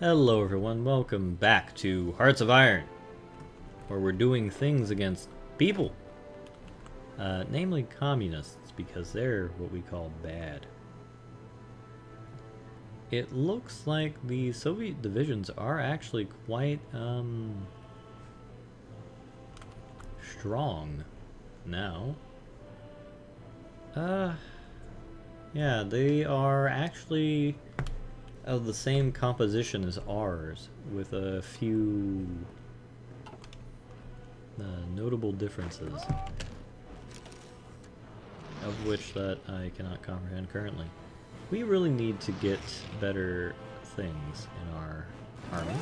Hello everyone, welcome back to Hearts of Iron, where we're doing things against people. Namely communists, because they're what we call bad. It looks like the Soviet divisions are actually quite, strong now. Yeah, they are actually of the same composition as ours, with a few notable differences, of which that I cannot comprehend currently. We really need to get better things in our army.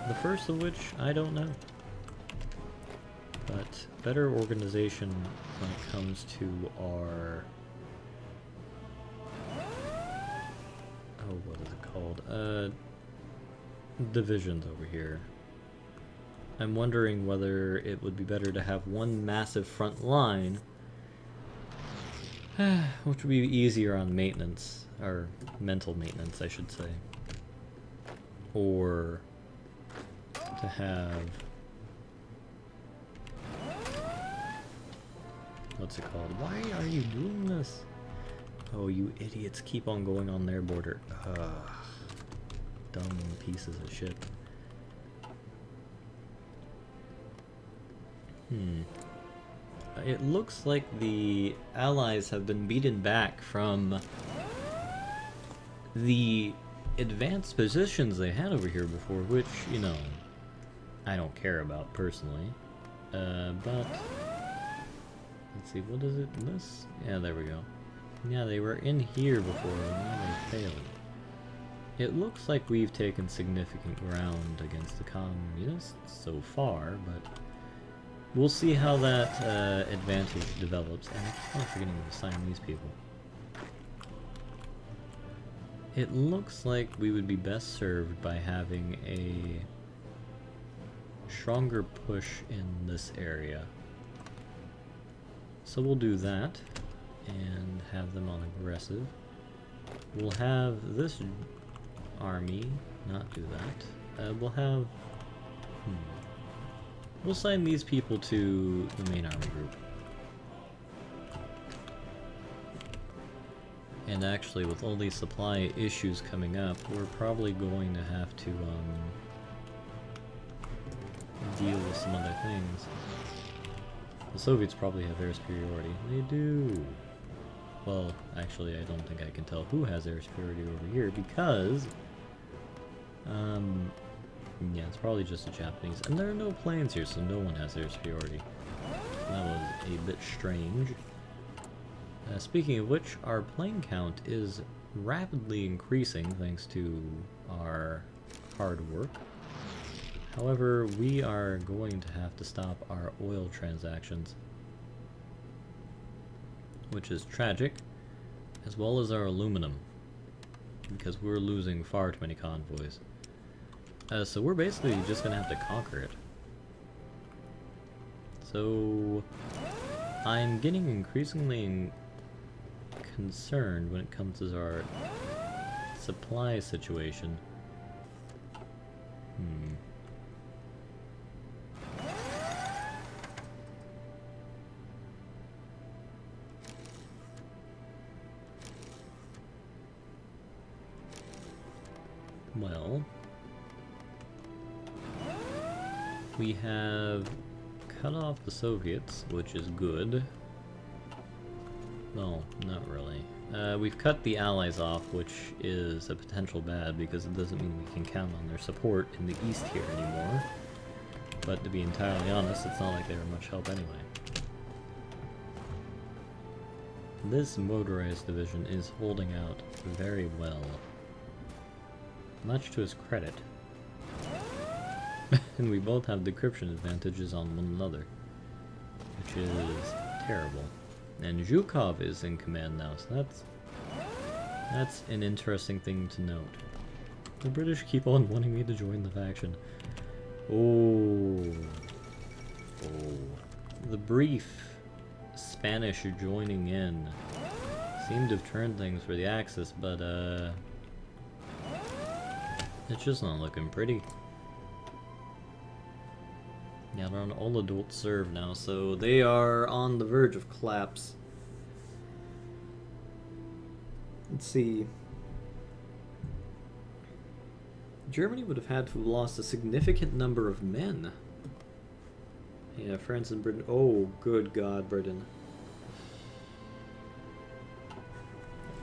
The first of which I don't know. But better organization when it comes to our... oh, what is it called? Divisions over here. I'm wondering whether it would be better to have one massive front line, which would be easier on maintenance, or mental maintenance, I should say. Or to have... what's it called? Why are you doing this? Oh, you idiots keep on going on their border. Ugh. Dumb pieces of shit. It looks like the Allies have been beaten back from the advanced positions they had over here before, which, you know, I don't care about personally. But... let's see, what is it? This? Yeah, there we go. Yeah, they were in here before, and now they failed. It looks like we've taken significant ground against the communists so far, but we'll see how that advantage develops. And I keep on forgetting to assign these people. It looks like we would be best served by having a stronger push in this area. So we'll do that, and have them on aggressive. We'll have this army not do that. We'll have... we'll assign these people to the main army group. And actually, with all these supply issues coming up, we're probably going to have to deal with some other things. The Soviets probably have air superiority. They do. Well, actually, I don't think I can tell who has air superiority over here because... yeah, it's probably just the Japanese. And there are no planes here, so no one has air superiority. That was a bit strange. Speaking of which, our plane count is rapidly increasing thanks to our hard work. However, we are going to have to stop our oil transactions, which is tragic, as well as our aluminum, because we're losing far too many convoys. So we're basically just going to have to conquer it. So I'm getting increasingly concerned when it comes to our supply situation. Well, we have cut off the Soviets, which is good. Well, not really. We've cut the Allies off, which is a potential bad because it doesn't mean we can count on their support in the east here anymore. But to be entirely honest, it's not like they were much help anyway. This motorized division is holding out very well. Much to his credit. And we both have decryption advantages on one another, which is terrible. And Zhukov is in command now, so that's an interesting thing to note. The British keep on wanting me to join the faction. Oh. The brief Spanish joining in Seem to have turned things for the Axis, but it's just not looking pretty. Yeah, they're on all adult serve now, so they are on the verge of collapse. Let's see. Germany would have had to have lost a significant number of men. Yeah, France and Britain. Oh, good God, Britain.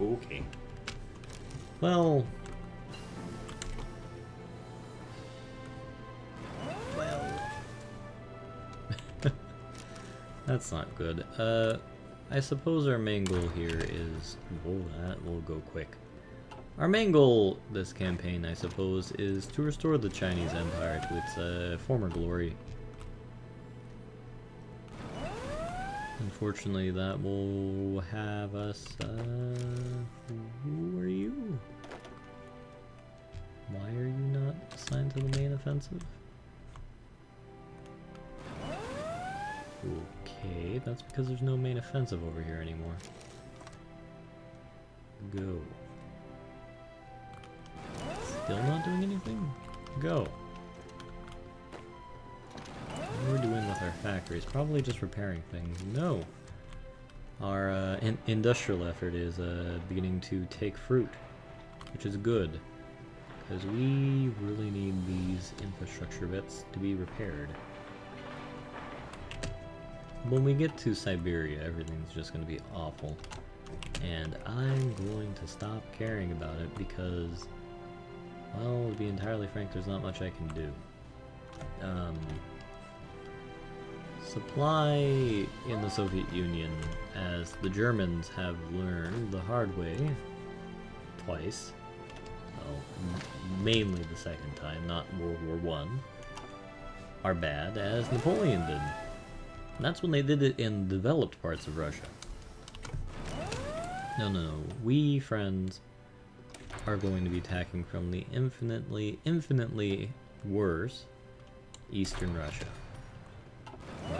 Okay. Well. That's not good. I suppose our main goal here is... Whoa, that will go quick. Our main goal this campaign, I suppose, is to restore the Chinese Empire to its former glory. Unfortunately, that will have us... who are you? Why are you not assigned to the main offensive? Okay, that's because there's no main offensive over here anymore. Go. Still not doing anything? Go. What are we doing with our factories? Probably just repairing things. No! Our industrial effort is beginning to take fruit, which is good. Because we really need these infrastructure bits to be repaired. When we get to Siberia, everything's just going to be awful. And I'm going to stop caring about it because, well, to be entirely frank, there's not much I can do. Supply in the Soviet Union, as the Germans have learned the hard way twice, well, mainly the second time, not World War I, are bad, as Napoleon did. And that's when they did it in developed parts of Russia. No. We, friends, are going to be attacking from the infinitely worse Eastern Russia.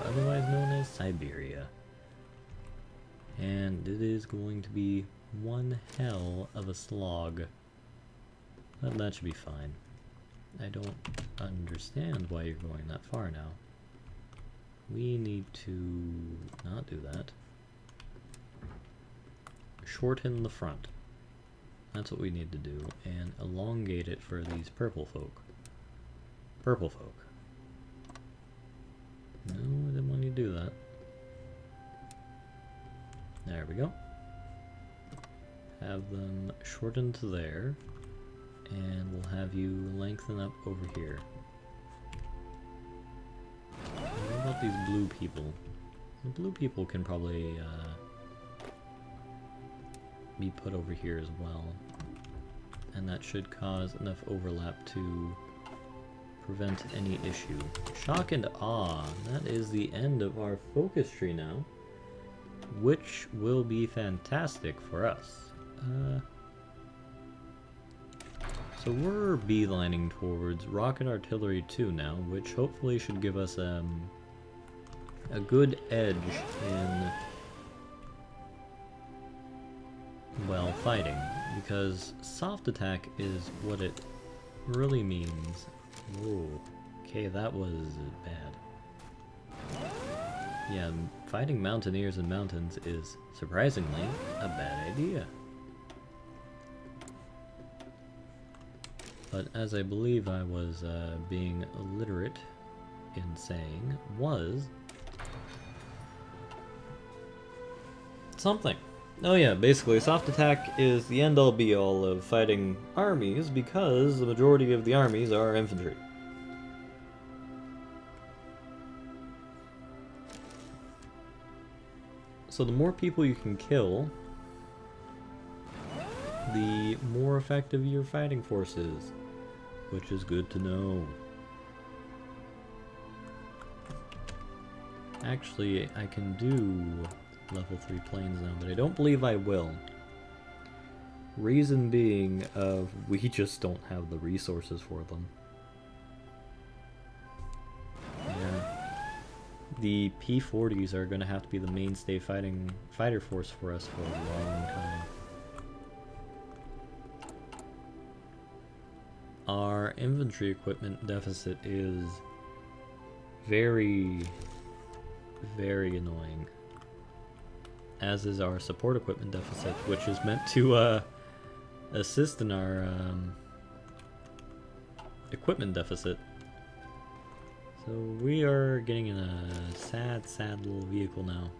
Otherwise known as Siberia. And it is going to be one hell of a slog. But that should be fine. I don't understand why you're going that far now. We need to not do that. Shorten the front. That's what we need to do. And elongate it for these purple folk. Purple folk. No, I didn't want you to do that. There we go. Have them shorten to there. And we'll have you lengthen up over here. What about these blue people? The blue people can probably be put over here as well. And that should cause enough overlap to prevent any issue. Shock and awe. That is the end of our focus tree now. Which will be fantastic for us. So we're beelining towards rocket artillery 2 now, which hopefully should give us a good edge in, well, fighting, because soft attack is what it really means. Whoa, okay, that was bad. Yeah, fighting mountaineers in mountains is surprisingly a bad idea. But as I believe I was being illiterate in saying, was something. Oh yeah, basically soft attack is the end-all be-all of fighting armies because the majority of the armies are infantry. So the more people you can kill, the more effective your fighting force is, which is good to know. Actually, I can do level 3 planes now, but I don't believe I will. Reason being, we just don't have the resources for them. Yeah. the P-40s are going to have to be the mainstay fighter force for us for a long time. Our infantry equipment deficit is very, very annoying. As is our support equipment deficit, which is meant to assist in our equipment deficit. So we are getting in a sad, sad little vehicle now.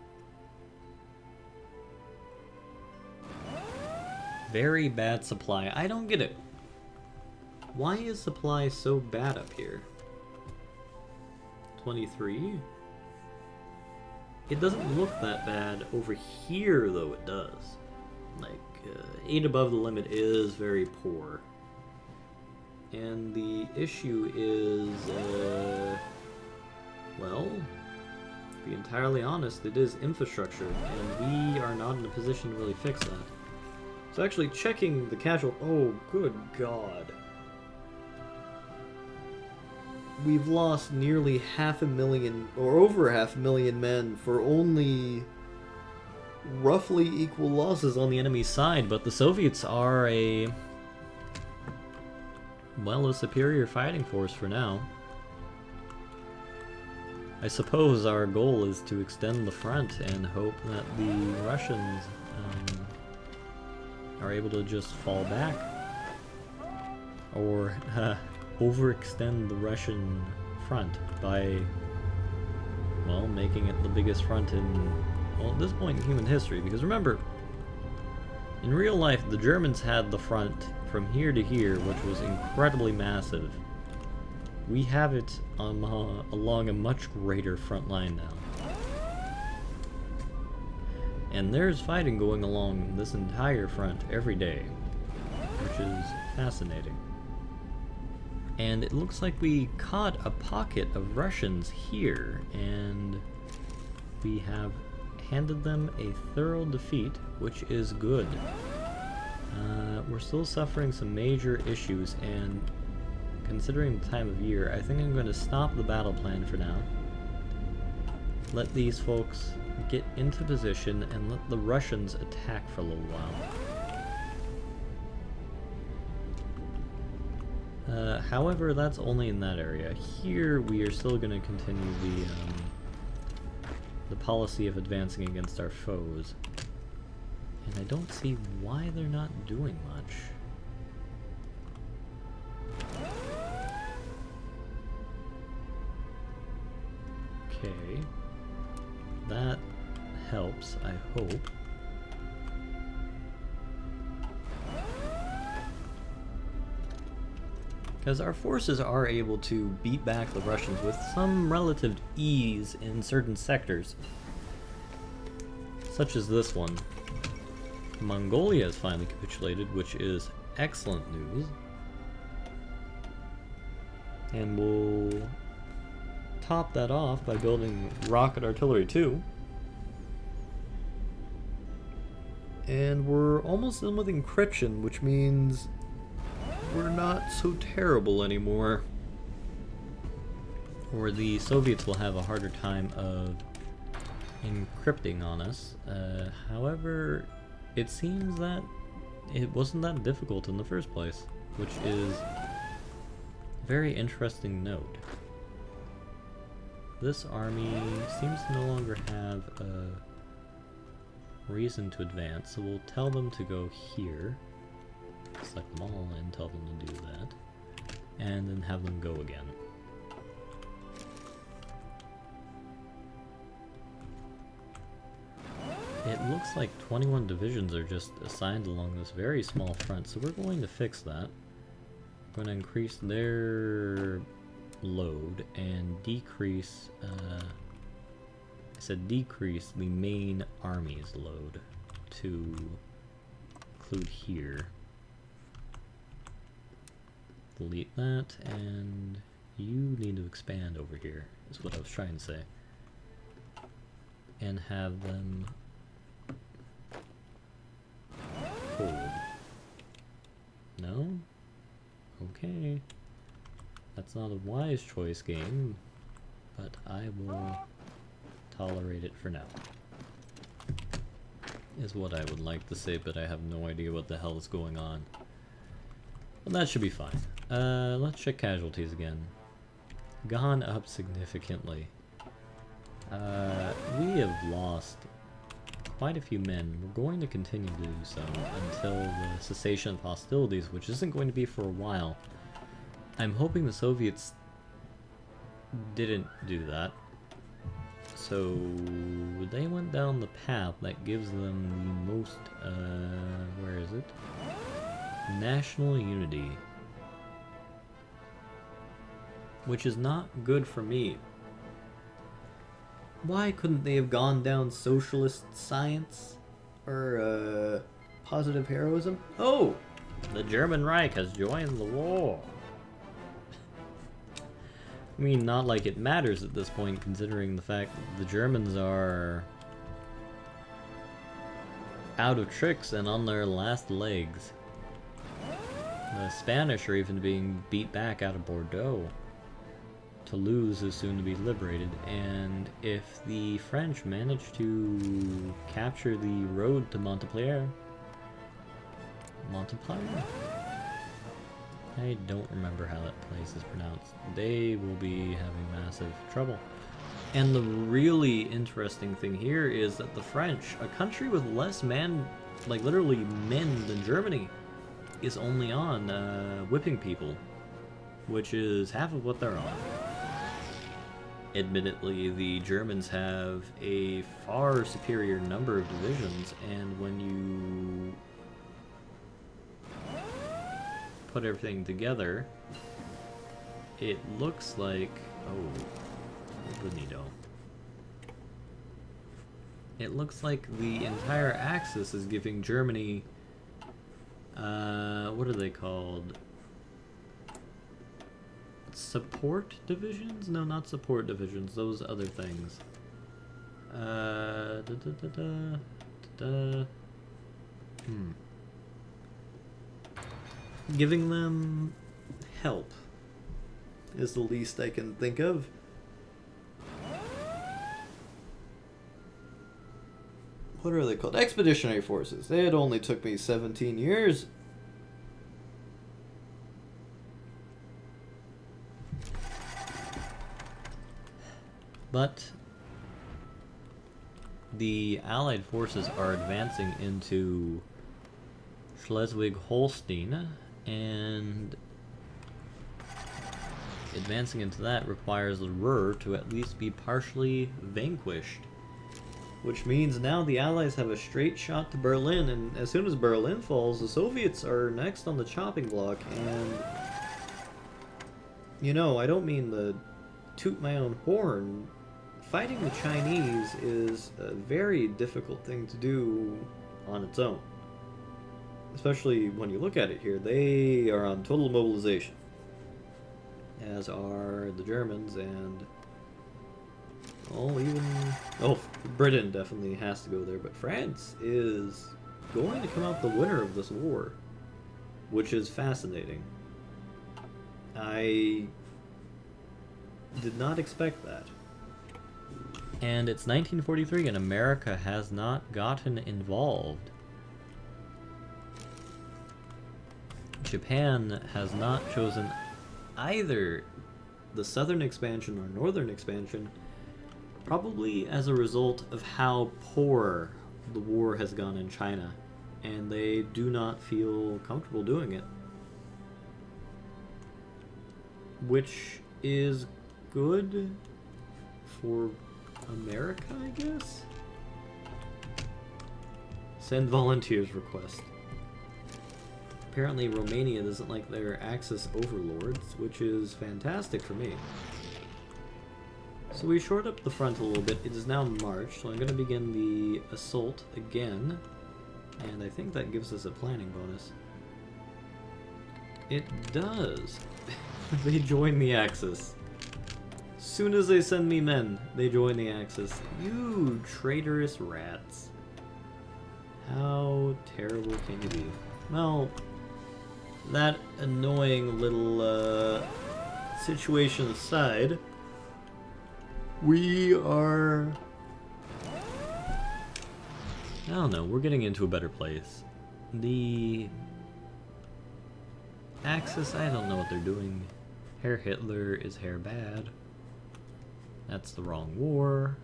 Very bad supply. I don't get it. Why is supply so bad up here? 23? It doesn't look that bad over here, though it does. Like, 8 above the limit is very poor. And the issue is, well, to be entirely honest, it is infrastructure, and we are not in a position to really fix that. So actually checking the casual... Oh, good God. We've lost nearly 500,000, or over 500,000 men for only roughly equal losses on the enemy's side, but the Soviets are a superior fighting force for now. I suppose our goal is to extend the front and hope that the Russians are able to just fall back, or overextend the Russian front by, well, making it the biggest front in, well, at this point in human history. Because remember, in real life, the Germans had the front from here to here, which was incredibly massive. We have it along a much greater front line now. And there's fighting going along this entire front every day, which is fascinating. And it looks like we caught a pocket of Russians here, and we have handed them a thorough defeat, which is good. We're still suffering some major issues, and considering the time of year, I think I'm going to stop the battle plan for now. Let these folks get into position and let the Russians attack for a little while. However, that's only in that area. Here, we are still going to continue the policy of advancing against our foes. And I don't see why they're not doing much. Okay. That helps, I hope. Because our forces are able to beat back the Russians with some relative ease in certain sectors. Such as this one. Mongolia has finally capitulated, which is excellent news. And we'll top that off by building rocket artillery too. And we're almost done with encryption, which means we're not so terrible anymore. Or the Soviets will have a harder time of encrypting on us. However, it seems that it wasn't that difficult in the first place, which is a very interesting note. This army seems to no longer have a reason to advance, so we'll tell them to go here. Select them all and tell them to do that, and then have them go again. It looks like 21 divisions are just assigned along this very small front, so we're going to fix that. We're going to increase their load and decrease, I said decrease the main army's load to include here. Delete that, and you need to expand over here, is what I was trying to say. And have them hold. No? Okay. That's not a wise choice, game, but I will tolerate it for now. Is what I would like to say, but I have no idea what the hell is going on. Well, that should be fine. Let's check casualties again. Gone up significantly. We have lost quite a few men. We're going to continue to do so until the cessation of hostilities, which isn't going to be for a while. I'm hoping the Soviets didn't do that. So they went down the path that gives them the most, where is it? National unity. Which is not good for me. Why couldn't they have gone down socialist science? Or, positive heroism? Oh! The German Reich has joined the war. I mean, not like it matters at this point, considering the fact that the Germans are out of tricks and on their last legs. The Spanish are even being beat back out of Bordeaux. Toulouse is soon to be liberated, and if the French manage to capture the road to Montpellier, I don't remember how that place is pronounced. They will be having massive trouble. And the really interesting thing here is that the French, a country with less like literally men than Germany, is only on whipping people, which is half of what they're on. Admittedly, the Germans have a far superior number of divisions, and when you put everything together, it looks like, oh, bonito. It looks like the entire Axis is giving Germany, what are they called? Support divisions? No, not support divisions, those other things. Giving them help is the least I can think of. What are they called? Expeditionary forces. It only took me 17 years. But the Allied forces are advancing into Schleswig-Holstein, and advancing into that requires the Ruhr to at least be partially vanquished. Which means now the Allies have a straight shot to Berlin, and as soon as Berlin falls, the Soviets are next on the chopping block, and you know, I don't mean to toot my own horn. Fighting the Chinese is a very difficult thing to do on its own. Especially when you look at it here, they are on total mobilization. As are the Germans and... Britain definitely has to go there, but France is going to come out the winner of this war. Which is fascinating. I did not expect that. And it's 1943 and America has not gotten involved. Japan has not chosen either the southern expansion or northern expansion, probably as a result of how poor the war has gone in China, and they do not feel comfortable doing it. Which is good for America, I guess? Send volunteers request. Apparently Romania doesn't like their Axis overlords, which is fantastic for me. So we short up the front a little bit. It is now March, so I'm going to begin the assault again. And I think that gives us a planning bonus. It does. They join the Axis. Soon as they send me men, they join the Axis. You traitorous rats. How terrible can you be? Well, that annoying little situation aside, we are I don't know, we're getting into a better place. The Axis, I don't know what they're doing. Herr Hitler is Herr Bad. That's the wrong war.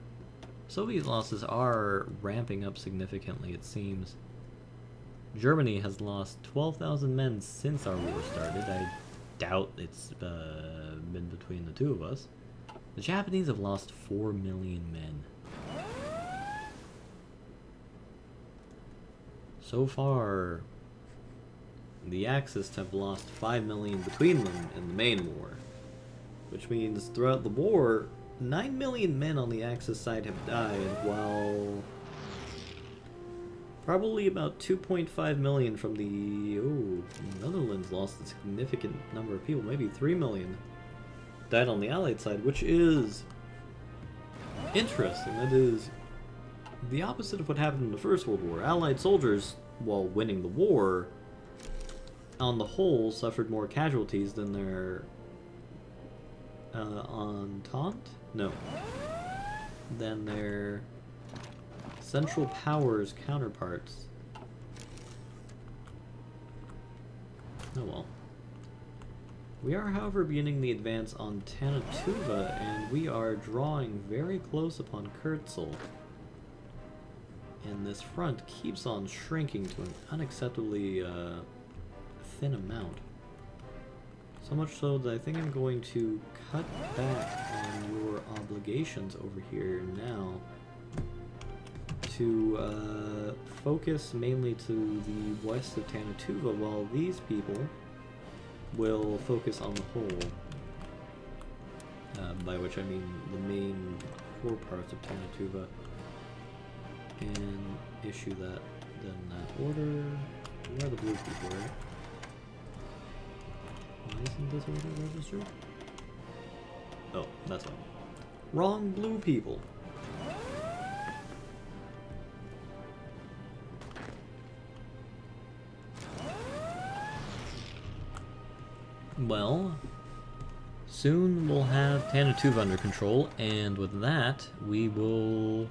Soviet losses are ramping up significantly, it seems. Germany has lost 12,000 men since our war started. I doubt it's been between the two of us. The Japanese have lost 4 million men. So far, the Axis have lost 5 million between them in the main war. Which means throughout the war, 9 million men on the Axis side have died, while probably about 2.5 million from the... oh, Netherlands lost a significant number of people, maybe 3 million died on the Allied side, which is interesting. That is the opposite of what happened in the First World War. Allied soldiers, while winning the war, on the whole, suffered more casualties than their Entente? No. Than their Central Powers counterparts. Oh well. We are, however, beginning the advance on Tanatuva, and we are drawing very close upon Kurtzel. And this front keeps on shrinking to an unacceptably thin amount. So much so that I think I'm going to cut back on your obligations over here now to focus mainly to the west of Tanatuva, while these people will focus on the whole, by which I mean the main core parts of Tanatuva, and issue that then that order. Where are the blue people, right? Why isn't this order registered? Oh, that's why. Wrong blue people. Well, soon we'll have Tanatuva under control, and with that, we will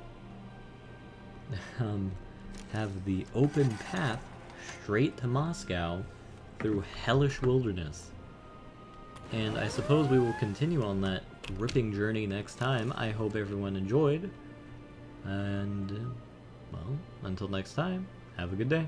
have the open path straight to Moscow through hellish wilderness. And I suppose we will continue on that gripping journey next time. I hope everyone enjoyed, and, well, until next time, have a good day.